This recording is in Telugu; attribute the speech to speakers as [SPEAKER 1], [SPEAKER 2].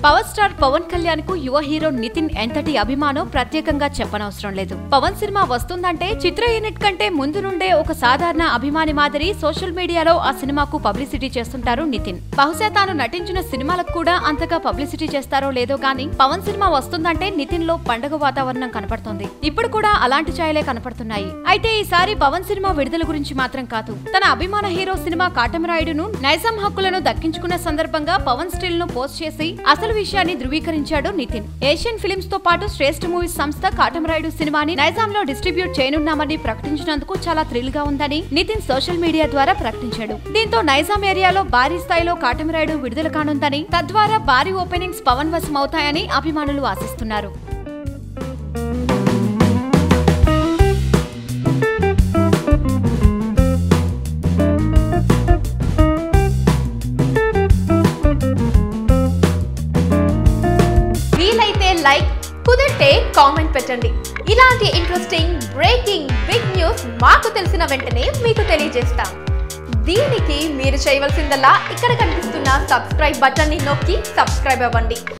[SPEAKER 1] పవర్ స్టార్ పవన్ కళ్యాణ్ కు యువ హీరో నితిన్ ఎంతటి అభిమానో ప్రత్యేకంగా చెప్పనవసరం లేదు. పవన్ సినిమా వస్తుందంటే చిత్ర యూనిట్ కంటే ముందు నుండే ఒక సాధారణ అభిమాని మాదిరి సోషల్ మీడియాలో ఆ సినిమాకు పబ్లిసిటీ చేస్తుంటారు నితిన్. బహుశా తాను నటించిన సినిమాలకు కూడా అంతగా పబ్లిసిటీ చేస్తారో లేదో గానీ పవన్ సినిమా వస్తుందంటే నితిన్ లో పండుగ వాతావరణం కనపడుతోంది. ఇప్పుడు కూడా అలాంటి ఛాయలే కనపడుతున్నాయి. అయితే ఈసారి పవన్ సినిమా విడుదల గురించి మాత్రం కాదు, తన అభిమాన హీరో సినిమా కాటమరాయుడును నైజాం హక్కులను దక్కించుకున్న సందర్భంగా పవన్ స్టిల్ ను పోస్ట్ చేసి అసలు విషయాన్ని ధృవీకరించాడు నితిన్. ఏషియన్ ఫిల్మ్స్ తో పాటు శ్రేష్ఠ మూవీస్ సంస్థ కాటమరాయుడు సినిమాని నైజాంలో డిస్ట్రిబ్యూట్ చేయనున్నామని ప్రకటించినందుకు చాలా థ్రిల్ గా ఉందని నితిన్ సోషల్ మీడియా ద్వారా ప్రకటించాడు. దీంతో నైజాం ఏరియాలో భారీ స్థాయిలో కాటమరాయుడు విడుదల కానుందని, తద్వారా భారీ ఓపెనింగ్స్ పవన్ వశం అవుతాయని అభిమానులు ఆశిస్తున్నారు.
[SPEAKER 2] లైక్ కుదిరితే కామెంట్ పెట్టండి. ఇలాంటి ఇంట్రెస్టింగ్ బ్రేకింగ్ బిగ్ న్యూస్ మాకు తెలిసిన వెంటనే మీకు తెలియజేస్తాం. దీనికి మీరు చేయవలసిందల్లా ఇక్కడ కనిపిస్తున్న సబ్స్క్రైబ్ బటన్ ని నొక్కి సబ్స్క్రైబ్ అవ్వండి.